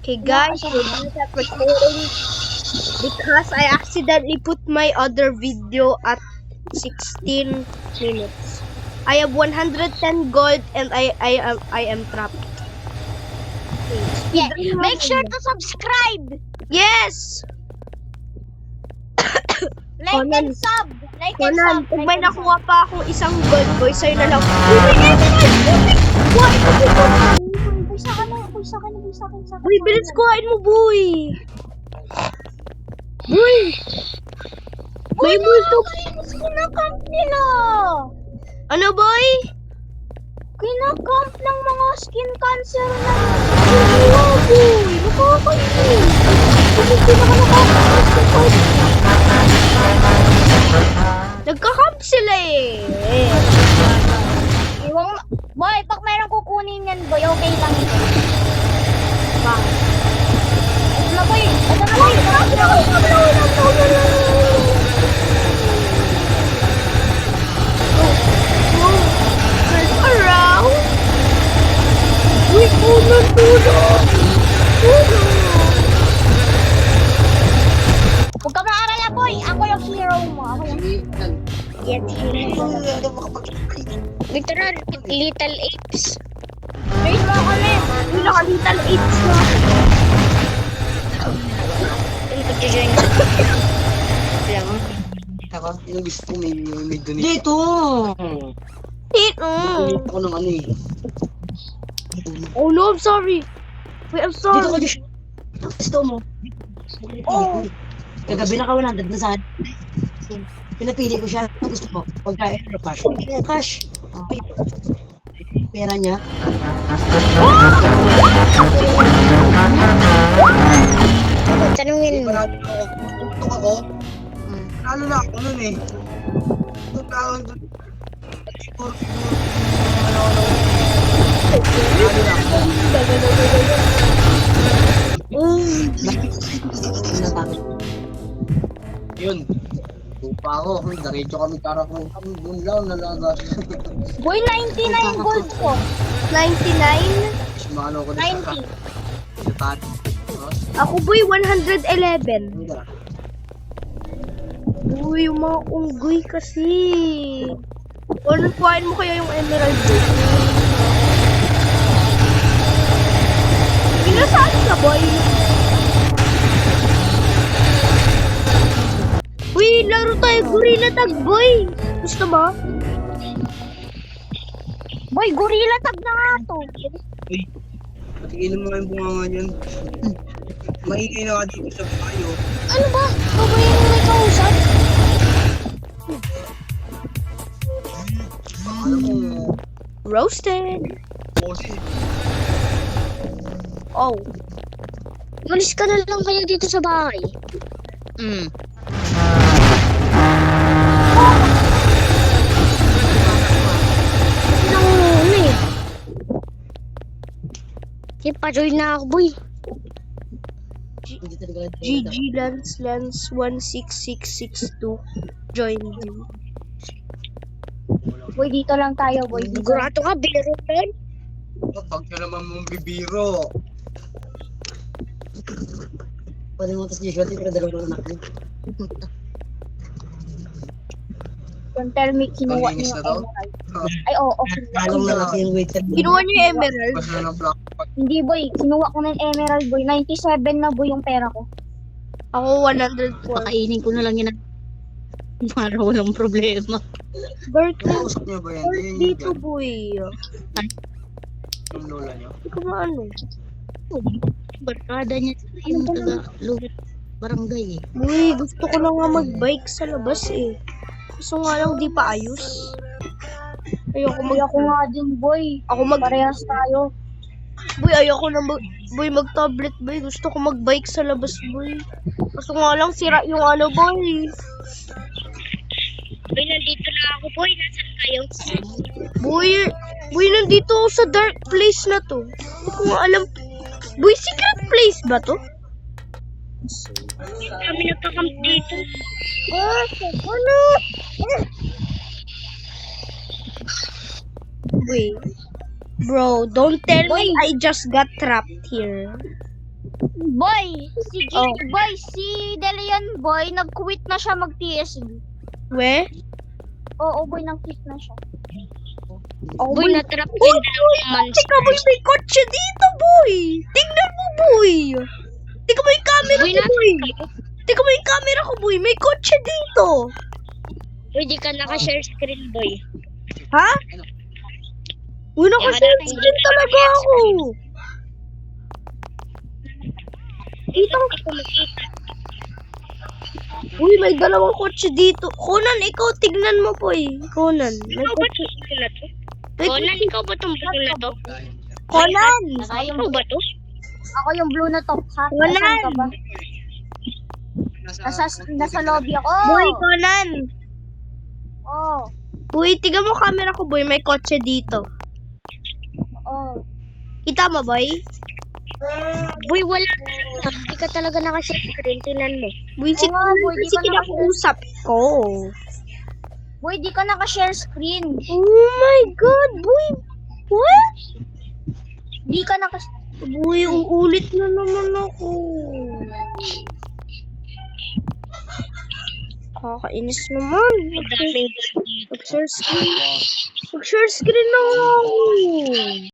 Okay guys, we're gonna start recording because I accidentally put my other video at 16 minutes. I have 110 gold and I am trapped. Yeah, make sure to subscribe. Yes! Like and sub. Like and Conan, sub. kung Like may and nakuha sub. pa akong isang gold boy, sa'yo na lang. Uy, may emerald! Buhay ko dito! Boy, sa akin. Boy, bilis kuhain mo, boy! Boy! Boy, May multo! nakakainis kinakamp nila. Ano, boy? Kinakamp ng mga skin cancer na. Oh, boy! Nakakainis! Hindi na ka nakakainis. Nagkakamp sila eh. Boy, pag mayroong kukunin yan, boy, okay lang ito. Bakit? Ito na, boy. Turn around! Uy, tulog! Huwag ka maarala, boy. Ako yung hero mo. Literal, little apes. Wait mo kami. Uy, naka-little apes na. Yung pag-join na. Lang. Ako, yung gusto ko may donate. Dito! Donate ako ng ano eh. Oh no, I'm sorry. Wait, I'm Dito ko sorry. just gusto mo. Oh. Kagabi na ka-100 na saan. Pinapili ko siya. Ang gusto mo. Pagkain o cash. Cash. Okay. Pera niya. Tanungin mo. Tutok ako. Lalo na ako nun eh. Tutok ako dun. Siguro. Lalo na ako. Yun. Tupa ako. Diretso kami karakong. Doon lang nalagas. Boy, 99 gold ko. 99? Sumano ko na 90. sa tati. Ako boy, 111. Uy, yung mga unggoy kasi. O, kuhain mo kaya yung emerald boy? Pinasaan ka boy? Uy, laro tayo gorilla tag boy. Gusto mo? Boy, gorilla tag na nga to. Uy, patigilin mo nga yung bunganga niyan. Maingay na ka dito sa bayo. Ano ba? Baboy yung may kausap? Alam mo, Roasted. bossy. Oh. Malis ka na lang kayo dito sa bahay. Ano eh. Sige, pa-join na ako, boy. GG Lance 16662. Join you. Boy, dito lang tayo, boy. Sigurado ka, biro pen. Pag ka naman mong bibiro. Pwede mo tapos usually pero dalawang anak mo. Don't tell me, kinuha niyo Malinis na yung daw? emerald. Ay, oo, okay. Halong lalaki yung waiter. Kinuha niyo yung emerald. Basta na ng black. Hindi, boy. Kinuha ko ng emerald, boy. 97 na, boy, yung pera ko. Ako 104. Pakainin ko na lang yan. Para walang problema. Birthday Kausap niyo ba yan? Yan dito yung boy. yung lola niyo. Hindi ko maano. Barkada niya yung taga-lugar barangay eh. Uy, gusto ko na nga mag-bike sa labas eh. Gusto nga lang di pa ayos. Ayoko Boy, ako nga din, boy. Parehas tayo. Boy, ayoko na boy mag-tablet boy. Gusto ko mag-bike sa labas boy. Gusto nga lang sira yung ano boy. Boy, nandito na ako, boy. Nasaan kayo? Boy, nandito ako sa dark place na to. Hindi ko nga alam. Boy, secret place ba to? Kami nagkakamp dito. Ano? Wait. Bro, don't tell me I just got trapped here. Boy, si Oh. Boy, si Delian Boy, nag-quit na siya mag-TSB. We? Oo, boy, nag-quit na siya. Oh, Boy, natrap ko yung dalawang months. Teka, boy, may kotse dito, boy. Tingnan mo, boy. Tingnan mo yung camera Boy, ko, boy. Tingnan mo yung camera ko, boy. May kotse dito. Boy, di ka naka-share screen, boy. Ha? Uy, naka-share screen talaga ako. Itong ko makita. Uy, may dalawang kotse dito. Conan, ikaw, tignan mo, boy. Conan. May Ikaw ba kotse. itong buto na to? May Conan, kotse. ikaw ba itong buto na to? Conan. Ikaw ba to? Ako yung blue na top hat. Wala. Nasaan ka ba? Nasa lobby ako. Boy, Conan. Oh. Uy, tignan mo camera ko, boy. May kotse dito. Oh. Kita mo, boy? Boy, wala. Di ka talaga naka-share screen. Tinan mo. Boy, si Oo nga, Conan boy, di kasi ka kinakausap ko. Boy, di ka naka-share screen. Oh my God, boy. What? Di ka naka... Boy, uulit na naman ako. Kakainis naman. Ang daming Mag-share screen. Mag-share screen na ako.